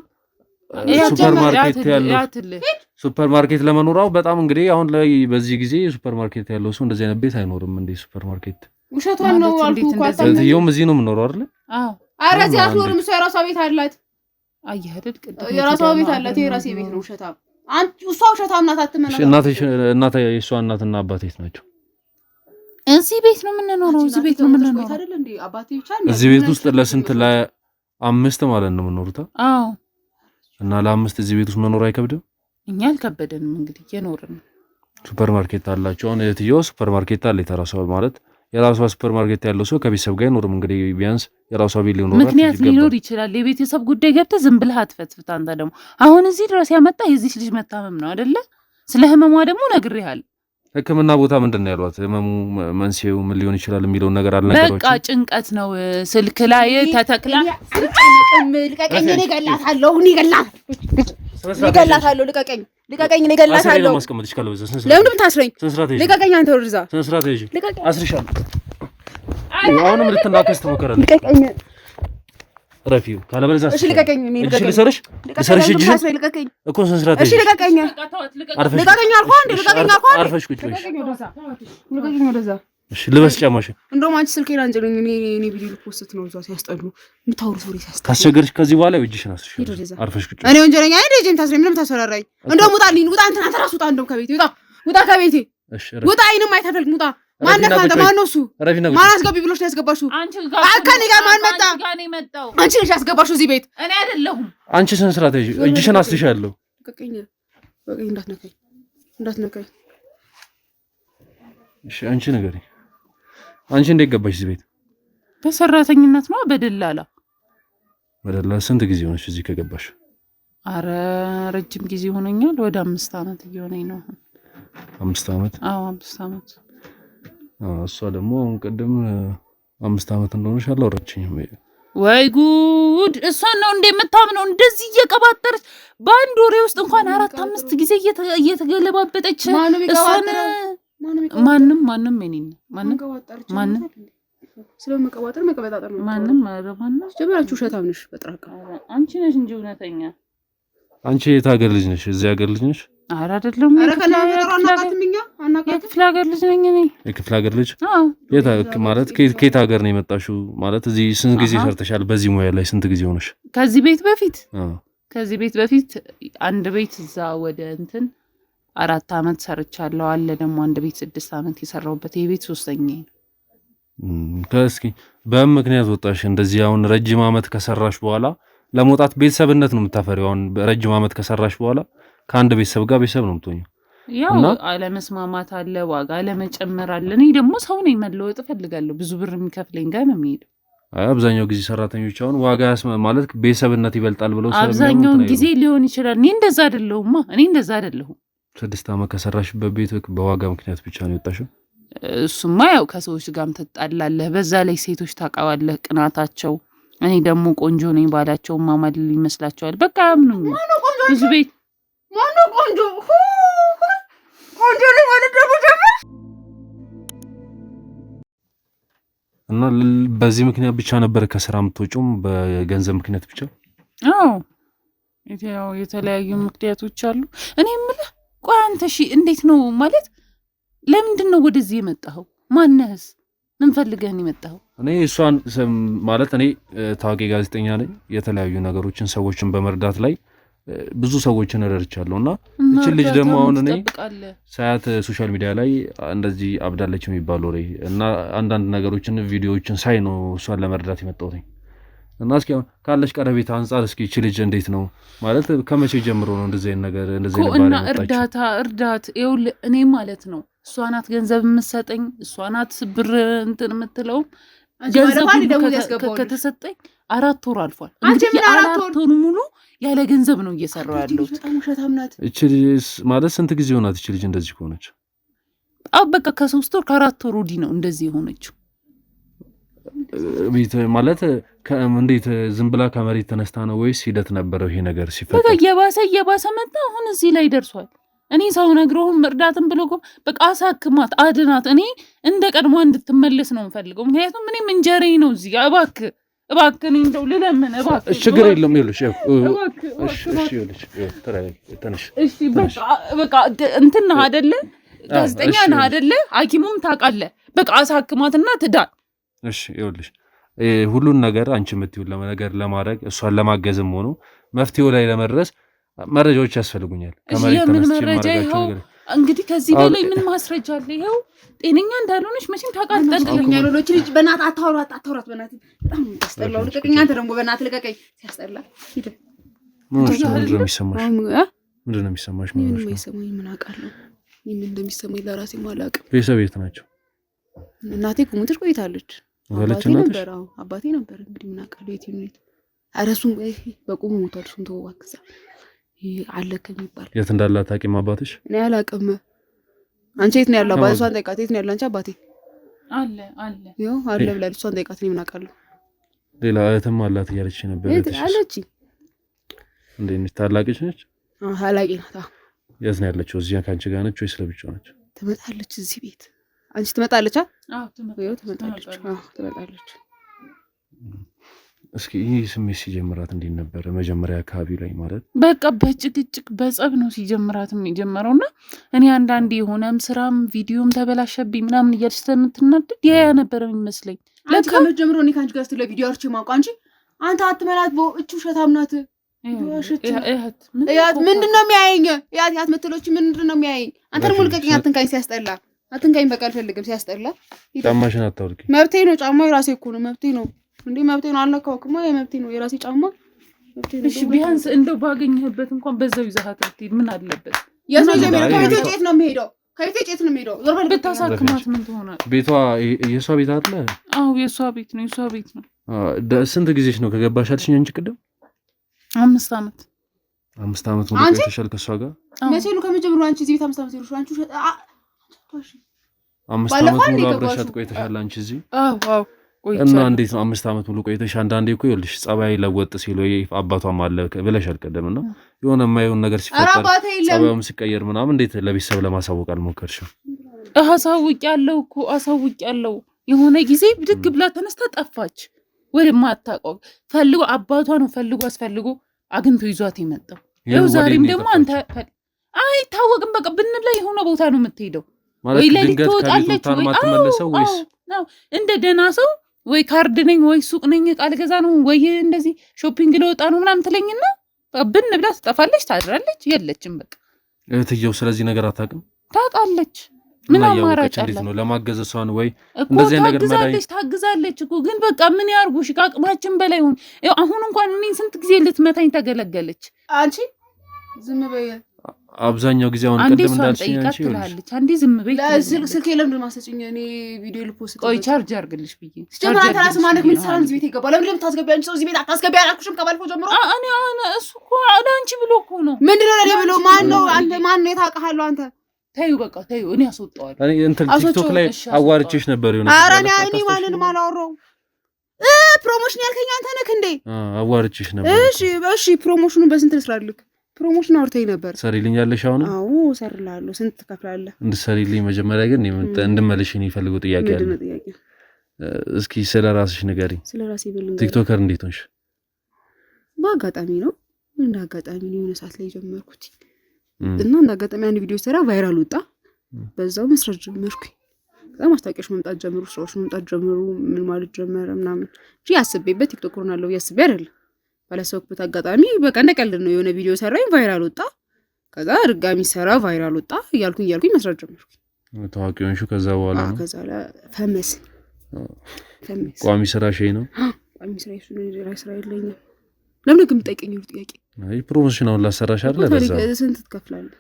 ሱፐር ማርኬት ለመኖራው በጣም እንግዲህ አሁን ላይ በዚህ ጊዜ ሱፐር ማርኬት ያለው ሰው እንደዚህ አይነት ቤት አይኖርም እንዴ? ሱፐር ማርኬት ውሸቷን ነው አልኩ እኮ። እህትየውም እዚህ ነው የምኖረው አይደል? አዎ። ኧረ እዚህ አትኖርም። እሷ የራሷ ቤት አላት። አየህ አይደል? ቅድም የራሷ ቤት አላት። የራሴ ቤት ነው። ውሸታም እሷ ውሸታም ናት። አትመናት። እናቴ የእሷ እናትና አባቴ ናቸው። እዚህ ቤት ነው የምንኖረው። እዚህ ቤት ነው የምንኖረው አይደል እንዴ? አባቴ ብቻ ነው እዚህ ቤት ውስጥ ለስንት ለአምስት ማለት ነው የምንኖሩት? አዎ። እና ለአምስት እዚህ ቤት ውስጥ መኖር አይከብድም? እኛ አልከበደንም። እንግዲህ እየኖርን ነው። ሱፐር ማርኬት አላቸው። አሁን እህትየው ሱፐር ማርኬት አለ የተራሷ ማለት የራሷ ሱፐር ማርኬት ያለው ሰው ከቤተሰብ ጋር አይኖርም። እንግዲህ ቢያንስ የራሷ ቤት ሊኖር ምክንያት ሊኖር ይችላል። የቤተሰብ ጉዳይ ገብተህ ዝም ብለህ አትፈትፍት። አንተ ደግሞ አሁን እዚህ ድረስ ያመጣ የዚህ ልጅ መታመም ነው አይደለ? ስለ ህመሟ ደግሞ ነግሬሃለሁ። ሕክምና ቦታ ምንድን ነው ያሏት? ህመሙ መንስኤው ምን ሊሆን ይችላል የሚለውን ነገር አልነገሯችሁም? በቃ ጭንቀት ነው። ስልክ ላይ ተተክላ ልቀቀኝ፣ እኔ እገላታለሁ፣ እኔ እገላታለሁ፣ ልቀቀኝ፣ እኔ እገላታለሁ። ለምን ታስረኝ? ልቀቀኝ፣ አንተ ወርዛ አስርሻለሁ። አሁንም ልትናከስ ትሞክራለህ። ልቀቀኝ ረፊው ካለበለዚያ እሺ ልቀቀኝ። ልሰርሽ ልቀቀኝ እኮ ስንስራት እሺ ልቀቀኝ። ልቀቀኝ አልኩህ እንዴ? ልቀቀኝ አልኩህ። አርፈሽ ቁጭ በይ። ልቀቀኝ ወደዛ። እሺ ልበስ ጫማሽን። እንደውም አንቺ ስልኬን አንጀለኝ። እኔ ቪዲዮ ልፖስት ነው። እዛው ሲያስጠሉ የምታወሩ ሶሪ ሲያስጠሉ ታስቸገርሽ። ከዚህ በኋላ እጅሽን አስርሽ። አርፈሽ ቁጭ በይ። እኔ ወንጀለኛ ነኝ። ደጀን ታስረኝ። ምንም ታስፈራራኝ። እንደውም ውጣልኝ። ውጣ አንተ ራስህ ውጣ። እንደውም ከቤቴ ውጣ ከቤቴ ውጣ። አይንም አይታፈልግ ውጣ። ማን ነካንተ? ማን ነው እሱ? ማን አስገቢ ብሎሽ ነው ያስገባሽው? ከእኔ ጋር ማን መጣ? አንቺ ነሽ ያስገባሽው እዚህ ቤት፣ እኔ አይደለሁም። አንቺ ስነ ስርዓት እጅሽን አስልሻለሁ። ልቀቀኝ፣ እንዳትነካኝ። እሺ አንቺ ንገሪኝ፣ አንቺ እንዴት ገባሽ እዚህ ቤት? በሰራተኝነት ነው። በደላላ ስንት ጊዜ ሆነሽ እዚህ ከገባሽ? አረ ረጅም ጊዜ ሆነኛል። ወደ 5 ዓመት እየሆነኝ ነው። 5 ዓመት? አዎ 5 ዓመት። እሷ ደግሞ ቅድም 5 ዓመት እንደሆነሽ አላወራችኝም። ወይ ጉድ! እሷን ነው እንደምታምነው እንደዚህ እየቀባጠረች በአንድ ወሬ ውስጥ እንኳን 4-5 ጊዜ እየተገለባበጠች እሷን ማንም ስለመቀባጠር መቀበጣጠር ነው። ማንም ጀበራችሁ ውሸታም ነሽ። በጥራቃ አንቺ ነሽ እንጂ እውነተኛ። አንቺ የት ሀገር ልጅ ነሽ? እዚህ ሀገር ልጅ ነሽ? ኧረ አይደለም። የክፍለ ሀገር ልጅ ነኝ እኔ። የክፍለ ሀገር ልጅ? አዎ። ማለት ከየት ሀገር ነው የመጣሽው? ማለት እዚህ ስንት ጊዜ ሰርተሻል? በዚህ ሙያ ላይ ስንት ጊዜ ሆነሽ? ከዚህ ቤት በፊት አንድ ቤት እዛ ወደ 4 ዓመት ሰርቻለሁ። አለ ደግሞ አንድ ቤት 6 ዓመት የሰራሁበት። የቤት 3ኛ ነው። ከእስኪ በምን ምክንያት ወጣሽ? እንደዚህ አሁን ረጅም ዓመት ከሰራሽ በኋላ ለመውጣት ቤተሰብነት ነው የምታፈሪው። አሁን ረጅም ዓመት ከሰራሽ በኋላ ከአንድ ቤተሰብ ጋር ቤተሰብ ነው የምትሆኚው። ያው አለመስማማት አለ፣ ዋጋ አለመጨመር አለ። እኔ ደግሞ ሰው ነኝ፣ መለወጥ እፈልጋለሁ። ብዙ ብር የሚከፍለኝ ጋር ነው የምሄደው። አብዛኛው ጊዜ ሰራተኞች አሁን ዋጋ ማለት ቤተሰብነት ይበልጣል ብለው አብዛኛው ጊዜ ሊሆን ይችላል። እኔ እንደዛ አይደለሁም። 6 ዓመት ከሰራሽበት ቤት በዋጋ ምክንያት ብቻ ነው የወጣሽው? እሱማ ያው ከሰዎች ጋርም ትጣላለህ። በዛ ላይ ሴቶች ታውቃዋለህ፣ ቅናታቸው። እኔ ደግሞ ቆንጆ ነኝ ባላቸው ማማልል ይመስላቸዋል። በቃ አያምኑኝ። ብዙ ቤት ማነው ቆንጆ ነኝ ማለት ደግሞ ጀመር እና በዚህ ምክንያት ብቻ ነበር ከስራ የምትወጪውም? በገንዘብ ምክንያት ብቻ? አዎ የተለያዩ ምክንያቶች አሉ። እኔ የምልህ ቆይ አንተ እሺ እንዴት ነው ማለት ለምንድን ነው ወደዚህ የመጣኸው? ማነህስ? ምን ፈልገህ ነው የመጣኸው? እኔ እሷን ማለት እኔ ታዋቂ ጋዜጠኛ ነኝ። የተለያዩ ነገሮችን ሰዎችን በመርዳት ላይ ብዙ ሰዎችን ረድቻለሁና እቺ ልጅ ደግሞ አሁን እኔ ሳያት ሶሻል ሚዲያ ላይ እንደዚህ አብዳለች የሚባል ወሬ እና አንዳንድ ነገሮችን ቪዲዮዎችን ሳይ ነው እሷን ለመርዳት የመጣሁት እና እስኪ ካለሽ ቀረቤታ አንፃር እስኪ እቺ ልጅ እንዴት ነው ማለት ከመቼ ጀምሮ ነው እንደዚህ አይነት ነገር እንደዚህ አይነት ባለ እርዳታ ይኸውልህ እኔ ማለት ነው እሷ ናት ገንዘብ የምትሰጠኝ እሷ ናት ብር እንትን የምትለው ገንዘብ ከተሰጠኝ 4 ወር አልፏል። እንግዲህ 4 ወር ሙሉ ያለ ገንዘብ ነው እየሰራው ያለሁት። እቺ ልጅ ማለት ስንት ጊዜ ሆናት እቺ ልጅ እንደዚህ ሆነች? በቃ ከ3 ወር ከ4 ወር ወዲህ ነው እንደዚህ ሆነችው። ቤት ማለት እንዴት ዝም ብላ ከመሬት ተነስታ ነው ወይስ ሂደት ነበረው ይሄ ነገር ሲፈጠር? በቃ እየባሰ መጣ። አሁን እዚህ ላይ ደርሷል። እኔ ሰው ነግረውም እርዳትም ብሎ በቃ አሳክማት አድናት። እኔ እንደ ቀድሞ እንድትመለስ ነው የምፈልገው። ምክንያቱም እኔም እንጀሬ ነው እዚህ ጋር። እባክህ እኔ እንደው ልለምን እባክህ። ችግር የለም ይኸውልሽ። እሺ ይኸውልሽ ተነሽ። እሺ በቃ እንትን ነህ አይደለ? ጋዜጠኛ ነህ አይደለ? ሐኪሙም ታውቃለህ። በቃ አሳክማትና ትዳን። እሺ ይኸውልሽ ሁሉን ነገር አንቺ የምትይውን ነገር ለማድረግ እሷን ለማገዝም ሆኖ መፍትሄው ላይ ለመድረስ መረጃዎች ያስፈልጉኛል። የምን መረጃ? ይኸው እንግዲህ ከዚህ በላይ ምን ማስረጃ አለ? ይኸው ጤነኛ እንዳልሆነች መቼም ታውቃለህ። ጤነኛ ያልሆነች ልጅ በእናትህ አታውራት በእናትህ በጣም ያስጠላው። ልቀቀኝ አንተ ደግሞ በእናትህ ልቀቀኝ። ሲያስጠላ ሂድ። ምንድን ነው የሚሰማሽ? ምን የሚሰማኝ ምን አውቃለሁ? ምን እንደሚሰማኝ ለራሴ አላውቅም። ቤተሰብ የት ናቸው? እናቴ ከሞተች ቆይታለች። አባቴ ነበር እንግዲህ ምን አውቃለሁ የት ይኑት። ኧረ እሱም በቁሙ ሞቷል። እሱን ተወው እባክህ። አለከ የሚባል የት እንዳለ አታውቂም? አባትሽ? እኔ አላውቅም። አንቺ የት ነው ያለው? አባቴ እሷን ጠይቃት። የት ነው ያለው አንቺ አባቴ? አለ ይኸው አለ ብላለች። እሷን ጠይቃት። እኔ ምን አውቃለሁ? ሌላ እህትም አላት እያለች ነበር። አለች። እንዴት ነች? ታላቅሽ ነች? ታላቂ ናት። የት ነው ያለችው? እዚህ ከአንቺ ጋር ነች ወይስ ለብቻዋ ነች? ትመጣለች እዚህ ቤት። አንቺ ትመጣለች? ትመጣለች። እስኪ ይህ ስሜት ሲጀምራት እንዴት ነበረ? መጀመሪያ አካባቢ ላይ ማለት በቃ በጭቅጭቅ በጸብ ነው ሲጀምራትም የጀመረውና እኔ አንዳንዴ የሆነም ስራም ቪዲዮም ተበላሸብኝ ምናምን እያልሽ ስለምትናደድ ያ ነበር የሚመስለኝ። ለካ መጀመሪያው እኔ ካንቺ ጋር ስለ ቪዲዮ አርቺ ማውቃ አንተ አትመላት በእቹ ሸታም ናት። ምንድነው የሚያየኝ? ያት መተሎች ምንድነው የሚያየኝ? አንተ ደግሞ ልቀቀኝ። አትንካኝ፣ ሲያስጠላ። አትንካኝ፣ በቃ አልፈልግም፣ ሲያስጠላ። ጫማሽን አታውልቂ። መብቴ ነው፣ ጫማው የራሴ እኮ ነው፣ መብቴ ነው። እንዴ መብቴ ነው፣ አልነካውክማ፣ የመብቴ ነው፣ የራሴ ጫማ መብቴ ነው። እሺ ቢያንስ እንደው ባገኘህበት እንኳን በዛው ይዘሃት ብትሄድ ምን አለበት? የት ነው የሚሄደው? ከቤቴ ጭት ነው የሚሄደው። ዞር በል። ብታሳክማት ምን ትሆናለህ? ቤቷ የሷ ቤት አለ? አዎ የሷ ቤት ነው፣ የሷ ቤት ነው። ስንት ጊዜሽ ነው ከገባሽ አልሽኝ አንቺ ቅድም? 5 ዓመት 5 ዓመት ሙሉ ቆይተሻል ከሷ ጋር? መቼ ነው ከመጀመሩ አንቺ እዚህ ቤት 5 ዓመት ይሩሽ አንቺ 5 ዓመት ሙሉ አብረሻት ቆይተሻል አንቺ እዚህ? አዎ እና እንዴት ነው 5 ዓመት ሙሉ ቆይተሽ አንዳንዴ እኮ ይኸውልሽ ጸባይ ለወጥ ሲል ወይ አባቷም አለ ብለሻል ቀደምና የሆነ የማይሆን ነገር ሲፈጠር ጸባዩም ሲቀየር ምናምን እንዴት ለቤተሰብ ለማሳወቅ አልሞከርሽም? አሳውቂያለሁ። የሆነ ጊዜ ብድግ ብላ ተነስታ ጠፋች። ወደማታውቀው ፈልጎ አባቷ ነው ፈልጎ አግኝቶ ይዟት የመጣው። ያው ዛሬም ደግሞ አንተ አይታወቅም። በቃ ብንብላ የሆነ ቦታ ነው የምትሄደው። ወይ ለሊት ትወጣለች ወይ ነው እንደ ደህና ሰው ወይ ካርድ ነኝ ወይ ሱቅ ነኝ ቃል ገዛ ነው ወይ እንደዚህ ሾፒንግ ለወጣ ነው ምናምን ትለኝና ብንብላ ትጠፋለች፣ ታድራለች፣ የለችም። በቃ እህትየው ስለዚህ ነገር አታውቅም? ታውቃለች። ምን አማራጭ አለ? ነው ለማገዝ እሷን ወይ እንደዚህ ነገር ታግዛለች እኮ ግን በቃ ምን ያርጉሽ? ከአቅማችን በላይ ሆነ። አሁን እንኳን እኔ ስንት ጊዜ ልትመታኝ ተገለገለች። አንቺ ዝም በይ። አብዛኛው ጊዜ አሁን ቅድም እንዳልሽኝ አንቺ ይኸውልሽ አንዴ ዝም በይ። ስልኬ ለምን ማሰጭኝ? እኔ ቪዲዮ ልፖስት ቆይ ቻርጅ አርግልሽ ብዬ ጀምራ ተራስ ማለት ምን ሰራን እዚህ ቤት ይገባል። ለምን ለምታስገቢ አንቺ ሰው እዚህ ቤት አታስገቢ አላልኩሽም? ከባልፈው ጀምሮ እኔ እሱ እኮ አንቺ ብሎ እኮ ነው። ምንድነው ለኔ ብሎ? ማን ነው አንተ? ማን ነው የታውቃለሁ? አንተ ታዩ በቃ ታዩ። እኔ አስወጣዋለሁ። እኔ እንትን ቲክቶክ ላይ አዋርቼሽ ነበር ይሆነ። ኧረ እኔ ማንንም አላወራሁም። ፕሮሞሽን ያልከኝ አንተ ነህ እንዴ? አዋርቼሽ ነበር። እሺ ፕሮሞሽኑን በስንት ልስራልክ? ፕሮሞሽን አውርተኝ ነበር። ሰሪልኛለሽ? አሁን አዎ እሰርልሃለሁ። ስንት ትከፍላለህ? እንድትሰሪልኝ መጀመሪያ ግን እንድመልሽ እኔ የፈልገው ጥያቄ አለ። እስኪ ስለ ራስሽ ንገሪኝ። ስለ ራሴ ብልኝ። ቲክቶከር እንዴት ሆንሽ? በአጋጣሚ ነው፣ እንደ አጋጣሚ ነው የሆነ ሰዓት ላይ ጀመርኩት እና እንደ አጋጣሚ አንድ ቪዲዮ ሰራ ቫይራል ወጣ። በዛው መስራት ጀመርኩ። ከዛ ማስታወቂያዎች መምጣት ጀምሩ፣ ስራዎች መምጣት ጀምሩ። ምን ማለት ጀመረ ምናምን እንጂ ያስቤበት ቲክቶክ ሆናለሁ ያስቤ አይደለም። ባለሰውበት አጋጣሚ በቃ እንደቀልድ ነው። የሆነ ቪዲዮ ሰራኝ ቫይራል ወጣ። ከዛ ድጋሚ ሰራ ቫይራል ወጣ እያልኩኝ መስራት ጀመርኩ። ታዋቂ ሆንሽ ከዛ በኋላ ነው? ከዛ ፈመስ ቋሚ ስራ ሸይ ነው? ቋሚ ስራ እሱ ነው። ስራ የለኝም። ለምን ግን የምጠይቀኝ ጥያቄ? አይ ፕሮሞሽን አሁን ላሰራሽ አይደል? ለዛ ስንት ትከፍላለህ?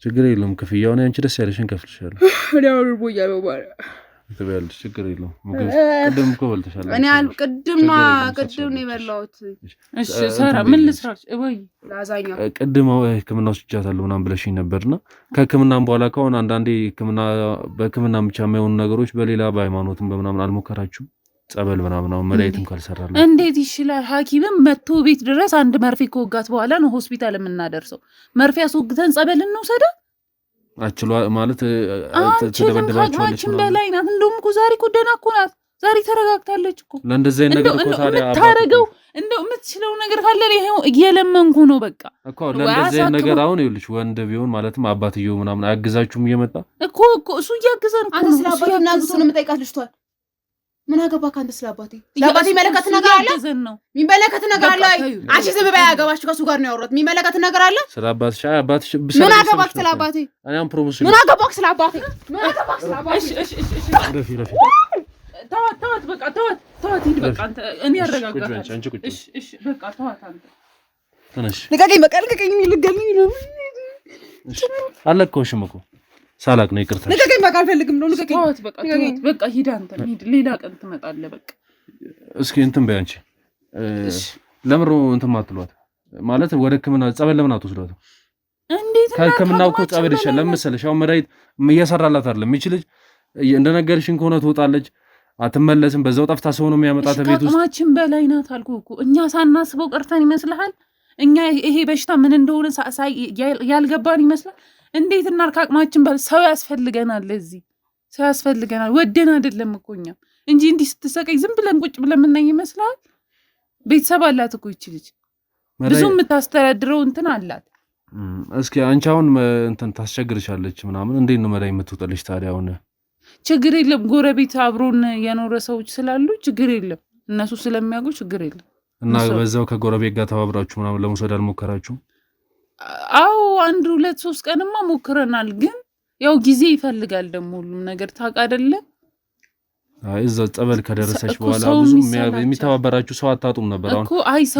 ችግር የለውም። ክፍያውን አንቺ ደስ ያለሽን ከፍልሻለሁ። እኔ አሁን ቦያለው ባለ ትበያለሽ። ችግር የለውም። ቅድም እኮ በልተሻል። እኔ ቅድም ነው የበላሁት። እሺ ሰራ ምን ልስራሽ? ወይ ላዛኛ ቅድም ሕክምና ወስጃታለሁ ምናምን ብለሽኝ ነበርና ከሕክምናም በኋላ ከሆነ አንዳንዴ በሕክምና ብቻ የማይሆኑ ነገሮች በሌላ በሃይማኖትም በምናምን አልሞከራችሁም? ጸበል ምናምን መድኃኒትም ካልሰራለ እንዴት ይችላል? ሐኪምም መጥቶ ቤት ድረስ አንድ መርፌ ከወጋት በኋላ ነው ሆስፒታል የምናደርሰው። መርፌ አስወግተን ጸበል እንውሰዳ አችሏ ማለት ተደበደባችኋለች ማለት በላይ ናት። እንደውም እኮ ዛሬ እኮ ደህና እኮ ናት። ዛሬ ተረጋግታለች እኮ። ለእንደዚህ አይነት ነገር እኮ ታዲያ ታረገው እንደው የምትችለው ነገር ካለ ይሄው እየለመንኩ ነው በቃ እኮ። ለእንደዚህ አይነት ነገር አሁን ይኸውልሽ ወንድ ቢሆን ማለትም አባትየው ምናምን አያግዛችሁም? እየመጣ እኮ እሱ እያገዘን እኮ ነው። ስለ አባቴ እና ብዙ ነው የምጠይቃት ልጅቷል። ምን አገባ ካንተ ስለ አባቴ? ለአባቴ የሚመለከት ነገር አለ? የሚመለከት ነገር አለ? አንቺ ዝም በይ። አያገባሽ። ከሱ ጋር ነው ያወራሁት። የሚመለከት ነገር አለ? ስለ አባትሽ ምን አገባክ ስለ አባቴ? እኔም ፕሮሞሽን ምን አገባክ ስለ አባቴ? ምን አገባክ ስለ አባቴ? ረፊ ተዋት በቃ ተዋት ሂድ በቃ አንተ እኔ ያረጋጋታለሁ። እሺ በቃ ተዋት አንተ ተነሽ። ልቀቀኝ በቃ ልቀቀኝ። ልገለኝ ነው። አለቀውሽም እኮ ሳላቅ ነው። ይቅርታ ልቀቀኝ በቃ አልፈልግም ነው። ልቀቀኝ በቃ ሂድ አንተ ሂድ። ሌላ ቀን ትመጣለህ በቃ። እስኪ እንትን በይ አንቺ። ለምሮ እንትን ማትሏት ማለት ወደ ሕክምና ጸበል ለምን አትወስዷት? እንዴት ከሕክምናው እኮ ጸበል ይሻላል። ለምን መሰለሽ? አሁን መድኃኒት እየሰራላት አይደለም። የሚችል እንደነገርሽኝ ከሆነ ትወጣለች፣ አትመለስም። በዛው ጠፍታ ሰው ነው የሚያመጣት ቤት ውስጥ። ከአቅማችን በላይ ናት አልኩህ እኮ። እኛ ሳናስበው ቀርተን ይመስልሃል? እኛ ይሄ በሽታ ምን እንደሆነ ያልገባን ይመስላል? እንዴት እናድርግ? አቅማችን በላይ ሰው ያስፈልገናል። ለዚህ ሰው ያስፈልገናል። ወደን አይደለም እኮ እኛም እንጂ እንዲህ ስትሰቀይ ዝም ብለን ቁጭ ብለን የምናይ ይመስላል? ቤተሰብ አላት እኮ ይቺ ልጅ፣ ብዙ የምታስተዳድረው እንትን አላት። እስኪ አንቺ አሁን እንትን ታስቸግርሻለች ምናምን፣ እንዴት ነው መድኃኒት የምትወጣልሽ ታዲያ? አሁን ችግር የለም ጎረቤት አብሮን የኖረ ሰዎች ስላሉ ችግር የለም፣ እነሱ ስለሚያውቁ ችግር የለም። እና በዛው ከጎረቤት ጋር ተባብራችሁ ምናምን ለመውሰድ አልሞከራችሁም? አዎ 1 2 3 ቀንማ ሞክረናል፣ ግን ያው ጊዜ ይፈልጋል ደግሞ ሁሉም ነገር ታውቅ አይደለ? አይ እዛው ጸበል ከደረሰች በኋላ ብዙ የሚተባበራችሁ ሰው አታጡም ነበር። አሁን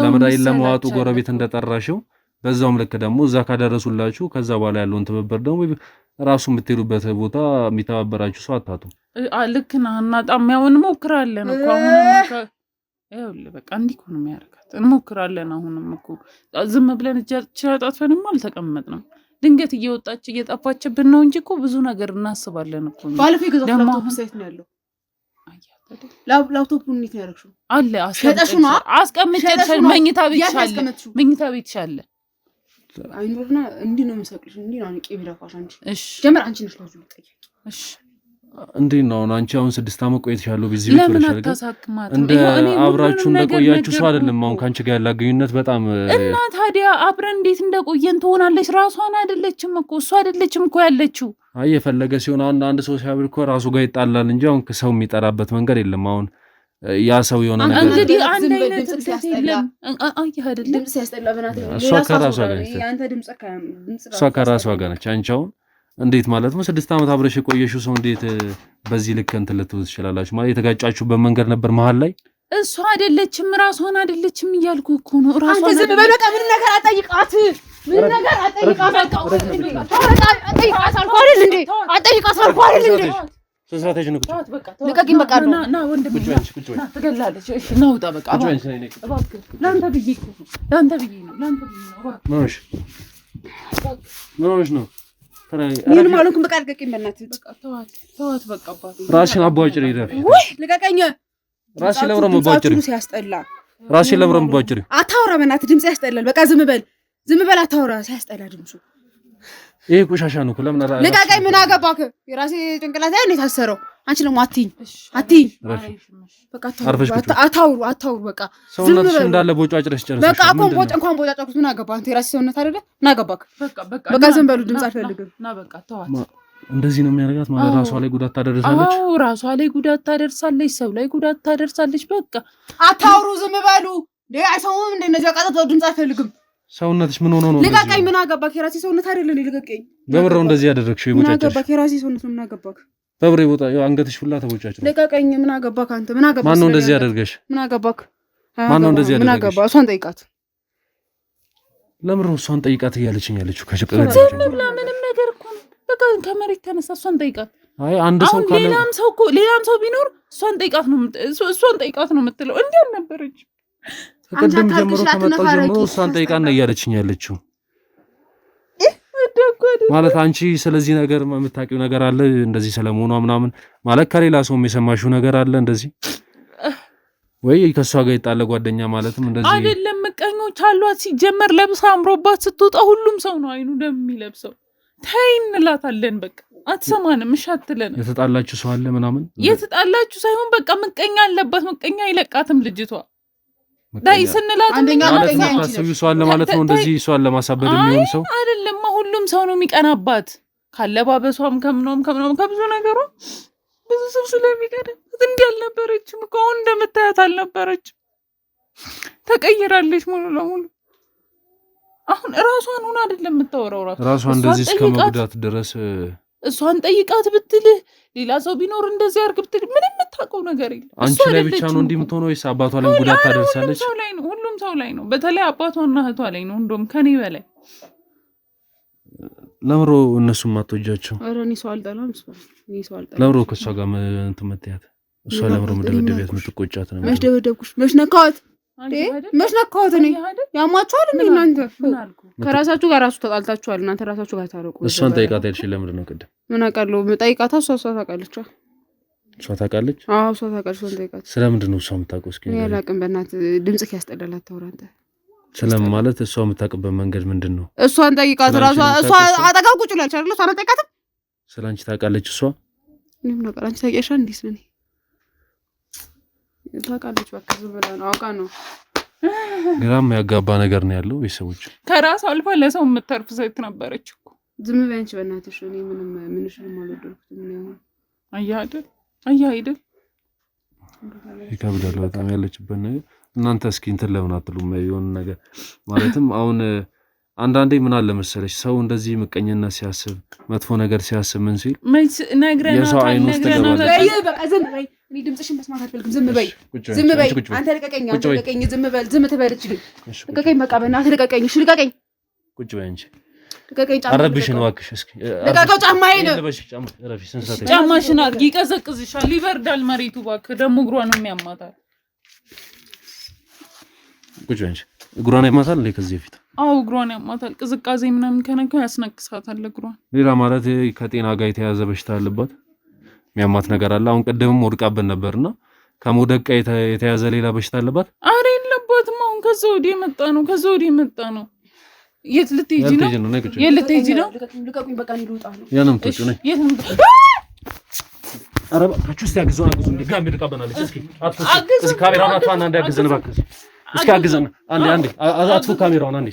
ለመድኃኒት ለማዋጡ ጎረቤት እንደጠራሽው በዛውም ልክ ደግሞ እዛ ካደረሱላችሁ ከዛ በኋላ ያለውን ትብብር ደግሞ ራሱ የምትሄዱበት ቦታ የሚተባበራችሁ ሰው አታጡም። ልክ ነህ። እናጣም ያው እንሞክራለን እኮ አሁን ይኸውልህ በቃ እንዲህ እኮ ነው የሚያደርጋት። እንሞክራለን አሁንም እኮ ዝም ብለን እጃችን አጣጥፈንም አልተቀመጥንም። ድንገት እየወጣች እየጠፋችብን ነው እንጂ እኮ ብዙ ነገር እናስባለን እኮ። ባለፈው የገዛሁት ላፕቶፕ ሳይት ነው ያለው። ላፕቶፑን እንዴት ነው ያደረግሽው? አለ አስቀምጬልሽ መኝታ ቤትሽ አለ። አይኖርና እንዲህ ነው የምሰቅልሽ። እንዲህ ነው አንቄ ቢራፋሽ አንቺ። እሺ ጀመር አንቺ ነሽ ለዚህ ጠይቂ። እሺ እንዴት ነው አንቺ አሁን 6 ዓመት ቆይተሻል በዚህ ቤት ወለሻል። እንደ አብራችሁ እንደቆያችሁ ሰው አይደለም አሁን ካንቺ ጋር ያለ ግንኙነት በጣም እና ታዲያ አብረን እንዴት እንደቆየን ትሆናለች። ራሷን አይደለችም እኮ እሱ አይደለችም እኮ ያለችው። አይ የፈለገ ሲሆን አንድ ሰው ሲያብር እኮ ራሱ ጋር ይጣላል እንጂ አሁን ሰው የሚጠራበት መንገድ የለም። አሁን ያ ሰው የሆነ ነገር እንግዲህ አንድ አይነት ድምጽ የለም። አይ አይደለም ድምጽ ያስጠላ በእናትህ። እሷ ከራሷ ጋር ነች። ያንተ ድምጽ እሷ ከራሷ ጋር ነች። አንቺ አሁን እንዴት ማለት ነው 6 ዓመት አብረሽ የቆየሽው ሰው እንዴት በዚህ ልክ እንትን ልትውዝ ትችላላችሁ? ማለት የተጋጫችሁበት መንገድ ነበር መሀል ላይ። እሷ አይደለችም ራሷን አይደለችም እያልኩ እኮ ነው። ራሷን አንተ ዝም በቃ ምን ነገር አጠይቃት፣ ምን ነገር አጠይቃት። አጠይቃት አልኩህ አይደል እንዴ? አጠይቃት አልኩህ አይደል እንዴ? ስንሳተሽ ነው ልቀቂኝ በቃ ነው። ና ወንድም ና ትገላለች። እሺ ና ውጣ በቃ እባክህ። ላንተ ብዬ ነው ላንተ ብዬ ነው። ምን ሆነሽ ነው? ምን ማለት ነው? በቃ ልቀቂኝ በእናትህ። በቃ ተዋት በቃ አባቴ። ራስሽን አቧጭሪ ይደፍ። ወይ ልቀቀኝ። ራስሽን ለብረም አቧጭሪ። ሲያስጠላ ራስሽን ለብረም አቧጭሪ። አታውራ በእናትህ። ድምጽ ያስጠላል። በቃ ዝም በል አታውራ። ሲያስጠላ ድምፁ። ይሄ ቆሻሻ ነው እኮ። ለምን አራ ልቀቀኝ። ምን አገባክ? የራሴ ጭንቅላት ላይ ነው የታሰረው። አንቺ ደግሞ አትይኝ። በቃ አታውሩ። በቃ ሰውነትሽ እንዳለ ቦጫጭረሽ ጨርሰሽ በቃ እንኳን ቦጫጭረኩት ምን አገባህ? አንተ የራሴ ሰውነት አይደለ? ምን አገባክ? በቃ ዝም በሉ። ድምጽ አልፈልግም። ና በቃ ተዋት። እንደዚህ ነው የሚያደርጋት ማለት ራሷ ላይ ጉዳት ታደርሳለች። አዎ ራሷ ላይ ጉዳት ታደርሳለች፣ ሰው ላይ ጉዳት ታደርሳለች። በቃ አታውሩ፣ ዝም በሉ። አይሰሙም እንደ እነዚህ አቃጣት ድምጽ አይፈልግም። ሰውነትሽ ምን ሆኖ ነው? ልቀቀኝ። ምን አገባክ? የራሴ ሰውነት አይደለ እንዴ? ልቀቀኝ። በብረው እንደዚህ ያደረግሽው ይቦጫጭሽ። ምን አገባክ? የራሴ ሰውነት ምን አገባክ? በብሬ ቦታ አንገትሽ ሁላ ተቦጫጭ ነው። ልቀቀኝ። ምን አገባክ አንተ? ምን አገባክ? ማን ነው እንደዚህ ያደርገሽ? ምን አገባክ? ማን ነው እንደዚህ ያደርገሽ? ምን አገባ? እሷን ጠይቃት። ለምን ነው እሷን ጠይቃት እያለችኝ ያለችው? ከሽቀት ዝም ብላ ምንም ነገር እኮ በቃ ከመሬት ተነሳ። እሷን ጠይቃት። አይ አንድ ሰው ካለ ሌላም ሰው ቢኖር እሷን ጠይቃት ነው የምትለው። እንዴ አልነበረች ከቀደም ጀምሮ ከመጣው ጀምሮ እሷን ጠይቃት ነው እያለችኝ ያለችው። ማለት አንቺ ስለዚህ ነገር የምታውቂው ነገር አለ እንደዚህ ስለመሆኗ ምናምን ማለት ከሌላ ሰውም የሰማሽው ነገር አለ እንደዚህ ወይ ከሷ ጋር የጣለ ጓደኛ ማለትም እንደዚህ አይደለም። ምቀኞች አሏት። ሲጀመር ለብሳ አምሮባት ስትወጣ ሁሉም ሰው ነው አይኑ ደም የሚለብሰው። ተይ እንላታለን። በቃ አትሰማንም። እሺ አትለን። የተጣላችሁ ሰው አለ ምናምን የተጣላችሁ ሳይሆን በቃ ምቀኛ አለባት። ምቀኛ አይለቃትም ልጅቷ። ዳይ ስንላት አንደኛ ምቀኛ ታስቢው ሰው አለ ማለት ነው እንደዚህ እሷን ለማሳበድ የሚሆን ሰው አይደለም። ሁሉም ሰው ነው የሚቀናባት ካለባበሷም ከምኖም ከብዙ ነገሩ ብዙ ሰው ስለሚቀር እንዲህ አልነበረችም እኮ አሁን እንደምታያት አልነበረችም። ተቀይራለች ሙሉ ለሙሉ። አሁን ራሷን ሆነ አይደለም የምታወራው ራሷን እንደዚህ እስከ መጉዳት ድረስ እሷን ጠይቃት ብትልህ ሌላ ሰው ቢኖር እንደዚህ አድርግ ብትልህ ምንም የምታውቀው ነገር የለም። አንቺ ላይ ብቻ ነው እንዲህ የምትሆነው ወይስ አባቷ ላይ ጉዳት ታደርሳለች? ሁሉም ሰው ላይ ነው። በተለይ አባቷና እህቷ ላይ ነው እንደውም ከኔ በላይ። ለምሮ እነሱም አትወጃቸው? ኧረ እኔ ሰው አልጠላም። ለምሮ ከእሷ ጋር እንትን መትያት እሷ ለምሮ መደበደቢያት የምትቆጫት ነው? መች ደበደብኩሽ? መች ነካኋት? መች ነካኋት? እኔ ያማችኋል እንዴ እናንተ? ከራሳችሁ ጋር ራሱ ተጣልታችኋል እናንተ። ራሳችሁ ጋር ታረቁ። እሷን ጠይቃት ያልሽኝ ለምንድን ነው? ቅድም ምን አውቃለሁ? ጠይቃታ። እሷ ታውቃለች። እሷ ታውቃለች? አዎ እሷ ታውቃለች። እሷን ጠይቃት። ስለምንድን ነው እሷ የምታውቀው? እስኪ አላውቅም። በእናትህ ድምፅህ ያስጠላል። አታውራ አንተ። ስለም ማለት እሷ የምታውቅበት መንገድ ምንድን ነው? እሷን ጠይቃት። ራሷ እሷ አጠገብ ቁጭ ብላለች አይደል? እሷን ጠይቃት። ስለአንቺ ታውቃለች እሷ? እኔም ነው አንቺ ታውቂያለሽ እንዴ? ስለኔ ታውቃለች። በቃ ዝም ብላ ነው አውቃ ነው። ግራም ያጋባ ነገር ነው ያለው። ቤተሰቦች ከራስ አልፋ ለሰው የምትተርፍ ሴት ነበረች እኮ። ዝም በይ አንቺ በእናትሽ። እኔ ምንሽንም አልወደድኩትም። ምን ያው አያ አይደል ይከብዳል በጣም ያለችበት ነገር። እናንተ እስኪ እንትን ለምን አትሉም? የሆነ ነገር ማለትም አሁን አንዳንዴ ምን አለ መሰለሽ ሰው እንደዚህ ምቀኝነት ሲያስብ መጥፎ ነገር ሲያስብ ምን ሲል የሰው አይን ውስጥ ገባለች። በቃ ዝም በይ። እኔ ድምፅሽን መስማት አልፈልግም። ዝም በይ። አንተ ልቀቀኝ። አንተ ልቀቀኝ። ዝም በል። ዝም ትበልች ግን ልቀቀኝ። በቃ በእናትህ ልቀቀኝ። እሺ ልቀቀኝ። ቁጭ በይ እንጂ ልቀቀኝ። አረብሽን እባክሽ። እስኪ ልቀቀው። ጫማዬን ጫማሽን አድርጊ። ይቀዘቅዝሻል፣ ይበርዳል መሬቱ። እባክህ ደግሞ እግሯን የሚያማታል። ቁጭ በይ እንጂ እግሯን ያማታል እንዴ? ከዚህ በፊት አዎ እግሯን ያማታል። ቅዝቃዜ ምናምን ከነካው ያስነክሳታል እግሯን። ሌላ ማለት ከጤና ጋር የተያዘ በሽታ አለባት የሚያማት ነገር አለ? አሁን ቀደምም ወድቃብን ነበርና ከመውደቅ ጋር የተያዘ ሌላ በሽታ አለባት? አረ የለባትም። አሁን ከዛ ወዲህ የመጣ ነው። የት ልትሄጂ ነው? የት ልትሄጂ ነው? ልቀቁኝ። በቃ እኔ ልውጣ ነው። ያንም ትጭ ነኝ። አረ ባካችሁ እስቲ አግዙን። ድጋሚ ልቀበናለች። እስኪ ካሜራውን አጥፋና እንዳያግዘን እባክህ። እስኪ አግዘን አንዴ አጥፉ ካሜራውን አንዴ።